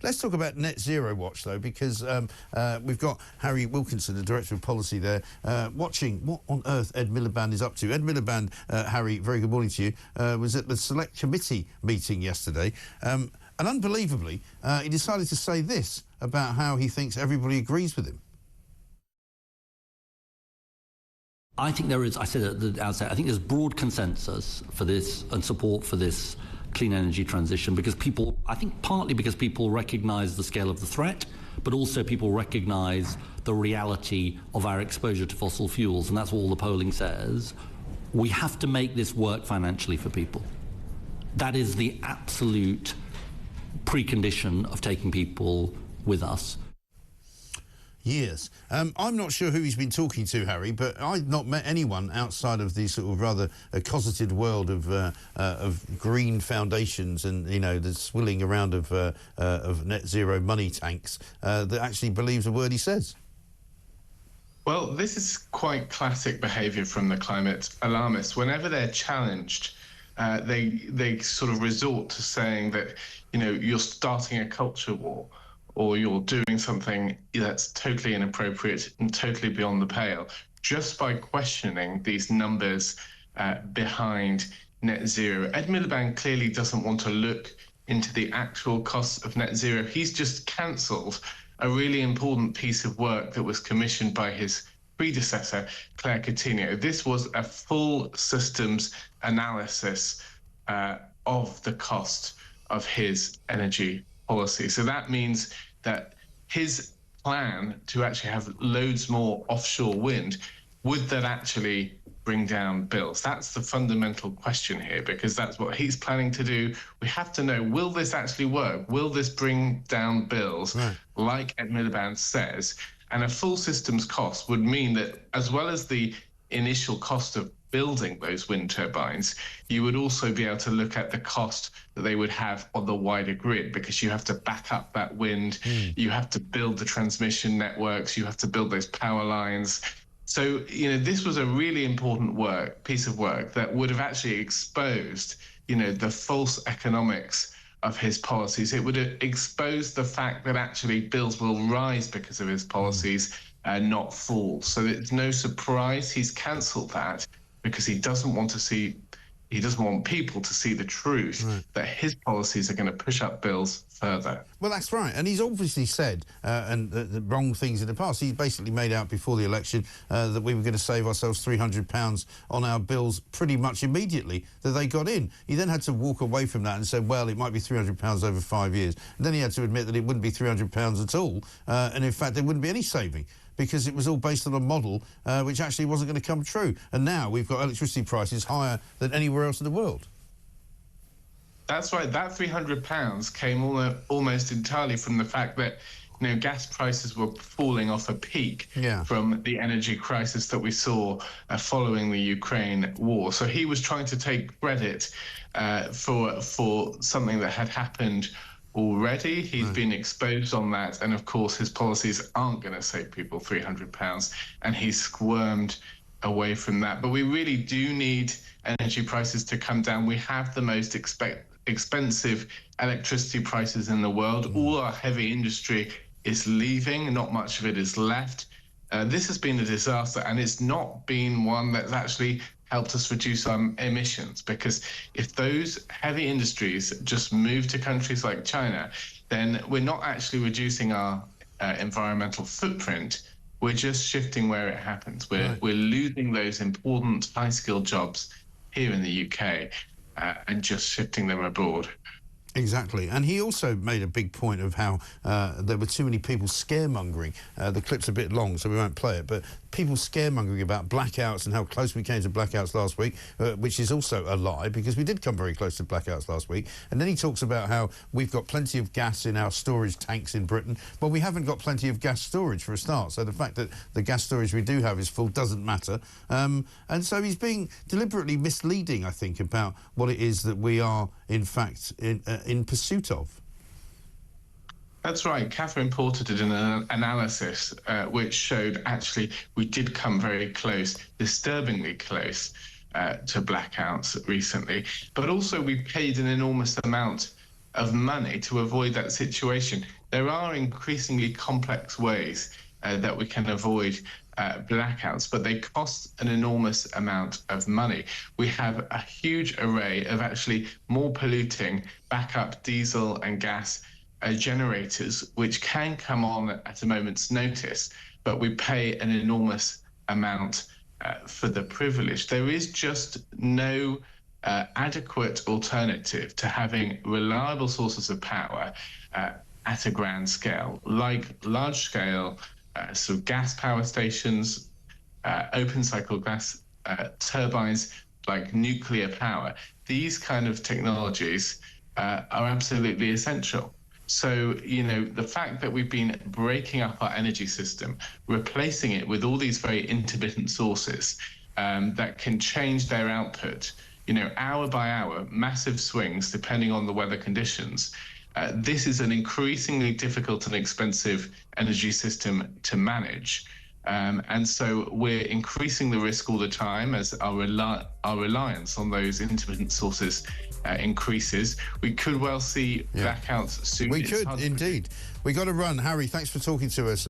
Let's talk about Net Zero Watch, though, because we've got Harry Wilkinson, the Director of Policy there, watching what on earth Ed Miliband is up to. Ed Miliband, Harry, very good morning to you, was at the Select Committee meeting yesterday, and unbelievably, he decided to say this about how he thinks everybody agrees with him. I think there is, I said at the outset, I think there's broad consensus for this and support for this clean energy transition because people, I think partly because people recognise the scale of the threat, but also people recognise the reality of our exposure to fossil fuels, and that's what all the polling says. We have to make this work financially for people. That is the absolute precondition of taking people with us. Yes. I'm not sure who he's been talking to, Harry, but I've not met anyone outside of the sort of rather cosseted world of green foundations and, you know, the swilling around of net zero money tanks that actually believes a word he says. Well, this is quite classic behaviour from the climate alarmists. Whenever they're challenged, they sort of resort to saying that, you know, you're starting a culture war, or you're doing something that's totally inappropriate and totally beyond the pale, just by questioning these numbers behind net zero. Ed Miliband clearly doesn't want to look into the actual costs of net zero. He's just cancelled a really important piece of work that was commissioned by his predecessor, Claire Coutinho. This was a full systems analysis of the cost of his energy policy. So that means that his plan to actually have loads more offshore wind, would that actually bring down bills? That's the fundamental question here, because that's what he's planning to do. We have to know, will this actually work? Will this bring down bills, like Ed Miliband says? And a full systems cost would mean that, as well as the initial cost of building those wind turbines, you would also be able to look at the cost that they would have on the wider grid, because you have to back up that wind, you have to build the transmission networks, you have to build those power lines. So, you know, this was a really important piece of work that would have actually exposed, you know, the false economics of his policies. It would have exposed the fact that actually bills will rise because of his policies, not fall. So it's no surprise he's cancelled that, because he doesn't want people to see the truth that his policies are going to push up bills further. Well, that's right. And he's obviously said the wrong things in the past. He basically made out before the election that we were going to save ourselves £300 on our bills pretty much immediately that they got in. He then had to walk away from that and said, well, it might be £300 over 5 years. And then he had to admit that it wouldn't be £300 at all. And in fact, there wouldn't be any saving, because it was all based on a model which actually wasn't going to come true. And now we've got electricity prices higher than anywhere else in the world. That's right. That £300 came almost entirely from the fact that, you know, gas prices were falling off a peak from the energy crisis that we saw following the Ukraine war. So he was trying to take credit for something that had happened already. He's been exposed on that, and of course his policies aren't going to save people £300, and he squirmed away from that. But we really do need energy prices to come down. We have the most expensive electricity prices in the world. All our heavy industry is leaving, not much of it is left. This has been a disaster, and it's not been one that's actually helped us reduce our emissions, because if those heavy industries just move to countries like China, then we're not actually reducing our environmental footprint. We're just shifting where it happens. We're losing those important high-skilled jobs here in the UK and just shifting them abroad. Exactly. And he also made a big point of how there were too many people scaremongering. The clip's a bit long, so we won't play it, but people scaremongering about blackouts and how close we came to blackouts last week, which is also a lie, because we did come very close to blackouts last week. And then he talks about how we've got plenty of gas in our storage tanks in Britain. Well, we haven't got plenty of gas storage for a start, so the fact that the gas storage we do have is full doesn't matter. And so he's being deliberately misleading, I think, about what it is that we are, in fact, in pursuit of. That's right. Catherine Porter did an analysis which showed actually we did come very close, disturbingly close, to blackouts recently. But also we paid an enormous amount of money to avoid that situation. There are increasingly complex ways that we can avoid blackouts, but they cost an enormous amount of money. We have a huge array of actually more polluting backup diesel and gas generators, which can come on at a moment's notice, but we pay an enormous amount for the privilege. There is just no adequate alternative to having reliable sources of power at a grand scale, like large-scale sort of gas power stations, open cycle gas turbines, like nuclear power. These kind of technologies are absolutely essential. So, you know, the fact that we've been breaking up our energy system, replacing it with all these very intermittent sources that can change their output, you know, hour by hour, massive swings depending on the weather conditions. This is an increasingly difficult and expensive energy system to manage. And so we're increasing the risk all the time as our reliance on those intermittent sources increases. We could well see blackouts soon. We could, indeed. We got to run. Harry, thanks for talking to us.